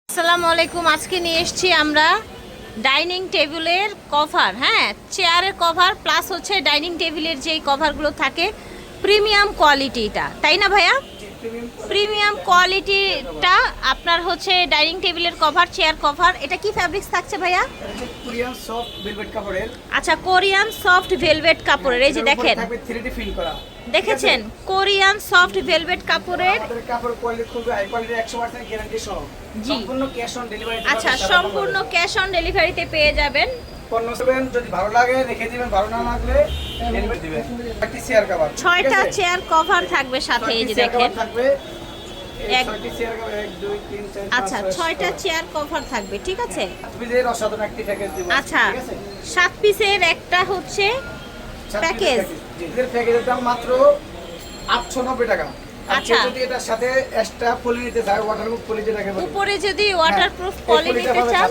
আসসালামু আলাইকুম। আজকে নিয়ে এসেছি আমরা ডাইনিং টেবিলের কভার, হ্যাঁ, চেয়ারের কভার প্লাস হচ্ছে ডাইনিং টেবিলের যেই কভারগুলো থাকে প্রিমিয়াম কোয়ালিটিটা, তাই না ভাইয়া? প্রিমিয়াম কোয়ালিটিটা আপনার হচ্ছে ডাইনিং টেবিলের কভার, চেয়ার কভার। এটা কি ফ্যাব্রিক্স থাকছে ভাইয়া? কোরিয়ান সফট ভেলভেট কাপড়ের। আচ্ছা, কোরিয়ান সফট ভেলভেট কাপড়ের। এই যে দেখেন, থাকবে 3D ফিল করা, দেখেছেন? কোরিয়ান সফট ভেলভেট কাপড়ের। আমাদের কাপড় কোয়ালিটি খুব হাই কোয়ালিটি, 100% গ্যারান্টি সহ। জি, সম্পূর্ণ ক্যাশ অন ডেলিভারি। আচ্ছা, সম্পূর্ণ ক্যাশ অন ডেলিভারিতে পেয়ে যাবেন। পণ্য নেবেন, যদি ভালো লাগে রেখে দিবেন, ভালো না লাগলে ডেলিভারি দিবেন। একটি চেয়ার কভার, 6টা চেয়ার কভার থাকবে সাথে। এই যে দেখেন, থাকবে এক 6টি চেয়ার কভার, 1 2 3 4 আচ্ছা 6টা চেয়ার কভার থাকবে, ঠিক আছে। বিজের অসাধারণ একটি প্যাকেজ দিব। আচ্ছা, ঠিক আছে, 7 পিসের একটা হচ্ছে প্যাকেজ। এর প্যাকেজের দাম মাত্র 890 টাকা। আচ্ছা, যদি এটার সাথে এক্সট্রা পলি নিতে চায়, ওয়াটারপ্রুফ পলি যেটাকে বলে, উপরে যদি ওয়াটারপ্রুফ পলি নিতে চান,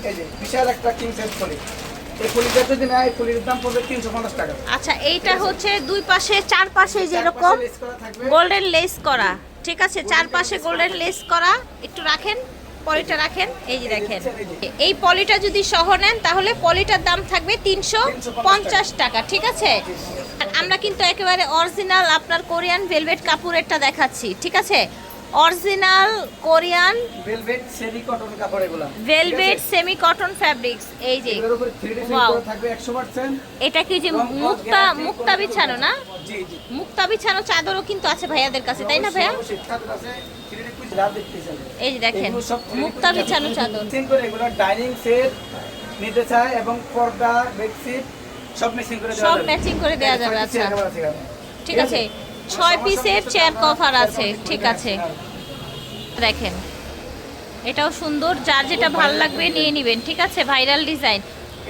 এই যে বিশাল একটা কিং সাইজ পলি, এই পলিটা যদি নেয়, পলির দাম পড়বে 350 টাকা। আচ্ছা, এইটা হচ্ছে দুই পাশে চারপাশে যেরকম লেস করা থাকবে, গোল্ডেন লেস করা, ঠিক আছে, চারপাশে গোল্ডেন লেস করা। একটু রাখেন, পলিটা রাখেন। এই যে দেখেন, এই পলিটা যদি সহ নেন তাহলে পলিটার দাম থাকবে 350 টাকা, ঠিক আছে। আর আমরা কিন্তু একেবারে অরিজিনাল আপনার কোরিয়ান ভেলভেট কাপড়েরটা দেখাচ্ছি, ঠিক আছে। Original Korean velvet semi cotton কাপড়, এগুলা ভেলভেট সেমি কটন ফ্যাব্রিক্স। এই যে এর উপরে 3D ফিল Wow. করা থাকবে 100%। এটা কি যে মুক্তা বিছানো না? জি জি, মুক্তা বিছানো চাদরও কিন্তু আছে ভাইয়াদের কাছে, তাই না ভাইয়া? অবশ্যই চাদর আছে, 3D কুইজ রাত দেখতে চাই। এই যে দেখেন, এগুলো সব 3D মুক্তা কুইজ বিছানো চাদর। মেশিন করে এগুলো ডাইনিং সেট নিতে চায়, এবং পর্দা, বেডশিট সব মেশিন করে দেওয়া সব যাবে। ম্যাচিং করে দেওয়া যাবে। আচ্ছা, ঠিক আছে, 6 পিসের চেয়ার কভার আছে, ঠিক আছে। দেখেন, এটাও সুন্দর, যার যেটা ভালো লাগবে নিয়ে নেবেন, ঠিক আছে। ভাইরাল ডিজাইন,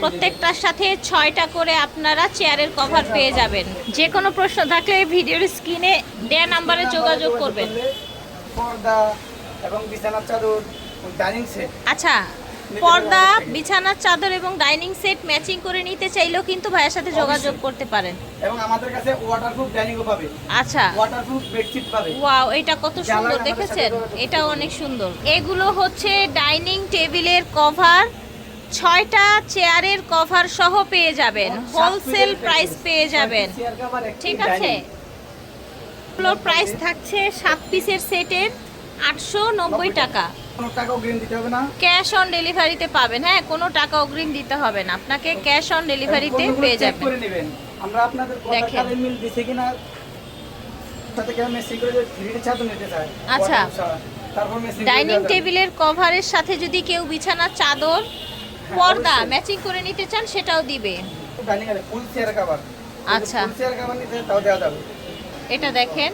প্রত্যেকটার সাথে 6টা করে আপনারা চেয়ারের কভার পেয়ে যাবেন। যে কোনো প্রশ্ন থাকলে ভিডিওর স্ক্রিনে দেয়া নাম্বারে যোগাযোগ করবেন। পর্দা এবং বিছানার চাদর, ডাইনিং সেট। আচ্ছা, পর্দা, বিছানার চাদর এবং ডাইনিং সেট ম্যাচিং করে নিতে চাইলেও কিন্তু ভাইয়ের সাথে যোগাযোগ করতে পারেন। এবং আমাদের কাছে ওয়াটারপ্রুফ ডাইনিংও পাবে, আচ্ছা, ওয়াটারপ্রুফ বেডশিট পাবে। ওয়াও, এটা কত সুন্দর, জানালা দেখেছেন? কাপড়ের সাথে এটাও অনেক সুন্দর। এগুলো হচ্ছে ডাইনিং টেবিলের কভার, 6টা চেয়ারের কভার সহ পেয়ে যাবেন, হোলসেল প্রাইস পেয়ে যাবেন, ঠিক আছে। এগুলোর প্রাইস থাকছে 7 পিসের সেটের 890 টাকা। কোনো টাকা অগ্রিম দিতে হবে না, ক্যাশ অন ডেলিভারিতে পাবেন। হ্যাঁ, কোনো টাকা অগ্রিম দিতে হবে না, আপনাকে ক্যাশ অন ডেলিভারিতে পণ্যগুলো পেয়ে চেক যাবেন। করে নেবেন। আমরা আপনাদের দেখেন। কথার মিল দিছে কিনা, সাথে কেমন মেসি করে 3D চাদর নিতে চায়, আচ্ছা, তারপর মেসি ডাইনিং টেবিলের কভারের সাথে যদি কেউ বিছানার চাদর, পর্দা অবশ্যই। ম্যাচিং করে নিতে চান সেটাও দিবে। ডাইনিং এর ফুল চেয়ার কভার, আচ্ছা, ফুল চেয়ার কভার নিতে তাও দেওয়া যাবে। এটা দেখেন,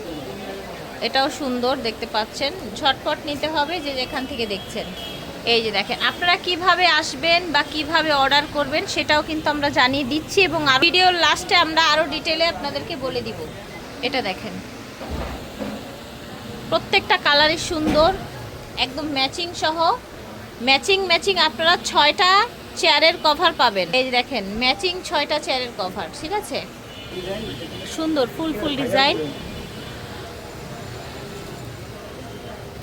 এটাও সুন্দর, দেখতে পাচ্ছেন। ঝটপট নিতে হবে যে যেখান থেকে দেখছেন। এই যে দেখেন, আপনারা কিভাবে আসবেন বা কিভাবে অর্ডার করবেন সেটাও কিন্তু আমরা জানিয়ে দিচ্ছি, এবং ভিডিওর লাস্টে আমরা আরও ডিটেলে আপনাদেরকে বলে দিব। এটা দেখেন, প্রত্যেকটা কালারই সুন্দর, একদম ম্যাচিং সহ। ম্যাচিং আপনারা 6টা চেয়ারের কভার পাবেন। এই যে দেখেন, ম্যাচিং 6টা চেয়ারের কভার, ঠিক আছে। সুন্দর ফুল ডিজাইন।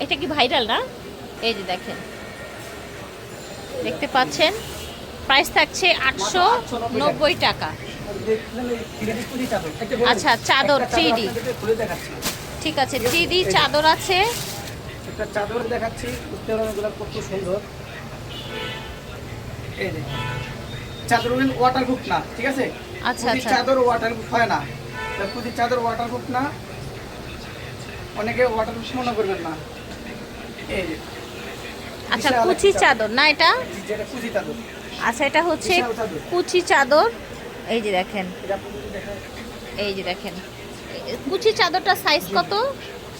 এটা কি ভাইরাল না? এই যে দেখেন, দেখতে পাচ্ছেন, প্রাইস থাকছে 890 টাকা। আচ্ছা, চাদর 3D, ঠিক আছে, 3D চাদর আছে। একটা চাদর দেখাচ্ছি, বুঝতে পারবেন এগুলো কত সুন্দর। এই যে চাদর ওয়াটারপ্রুফ না, ঠিক আছে। আচ্ছা, প্রতি আচ্ছা, চাদর ওয়াটারপ্রুফ হয় না, প্রতি চাদর ওয়াটারপ্রুফ না, অনেকে ওয়াটারপ্রুফ মনে করবেন না। এই যে আচ্ছা, বিশাল কুচি একটা চাদর না এটা? যেটা কুচি চাদর, আচ্ছা, এটা হচ্ছে বিশাল চাদর। কুচি চাদর। এই যে দেখেন, এটা আপনাদের দেখায়। এই যে দেখেন, কুচি চাদরটা সাইজ কত?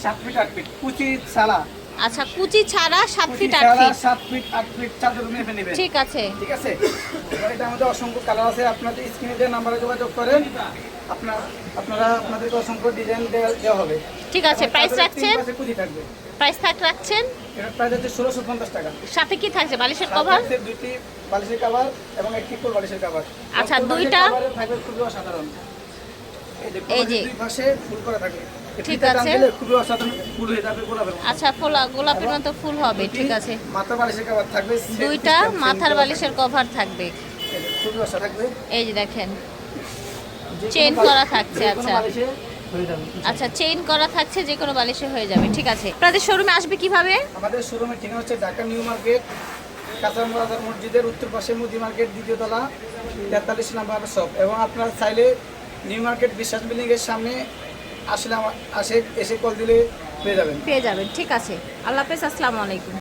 7 ফিট 8 ফিট কুচি ছাড়া, আচ্ছা, কুচি ছাড়া 7 কুচি ফিট 8 ছাড়া ফিট, 7 ফিট 8 ফিট চাদর মেপে নেবেন, ঠিক আছে। ঠিক আছে। এবার এটা আমাদের অসংখ্য কালার আছে, আপনাদের স্ক্রিনে দেওয়া নাম্বারে যোগাযোগ করেন, আপনারা আপনাদেরকে অসংখ্য ডিজাইন দেওয়া হবে, ঠিক আছে। প্রাইস রাখছেন? কুচি থাকবে। প্রাইস রাখছেন? এটা প্রাইস হচ্ছে 1650 টাকা। সাথে কি থাকছে? বালিশের কভার? দুইটি বালিশের কভার এবং একটি ফুল বালিশের কভার। আচ্ছা, ফুল বালিশের দুইটা কভারে থাকবে খুবই অসাধারণ। এই যে এই যে দুই পাশে ফুল করা থাকবে, ঠিক আছে। খুবই অসাধারণ ফুল হয়ে যাবে গোলাপের মতো। আচ্ছা, গোলাপের মতো ফুল হবে, ঠিক আছে। মাথা বালিশের কভার থাকবে, দুইটা মাথার বালিশের কভার থাকবে, খুবই অসাধারণ থাকবে। এই যে দেখেন যে কোনো চেইন করা থাকছে। যে কোনো আচ্ছা বালিশে হয়ে যাবে। আচ্ছা, চেইন করা থাকছে, যে কোনো বালিশে হয়ে যাবে, ঠিক আছে। আপনাদের শোরুমে আসবে কিভাবে? আমাদের শোরুমের ঠিকানা হচ্ছে ঢাকা নিউ মার্কেট, কাঁচারাম বাজার মসজিদের উত্তর পাশে মুদি মার্কেট, দ্বিতীয় তলা, 43 নাম্বার শপ। এবং আপনারা চাইলে নিউ মার্কেট বিশ্বাস বিল্ডিংয়ের সামনে এসে কল দিলে পেয়ে যাবেন। ঠিক আছে। আল্লাহ হাফেজ, আসসালামু আলাইকুম।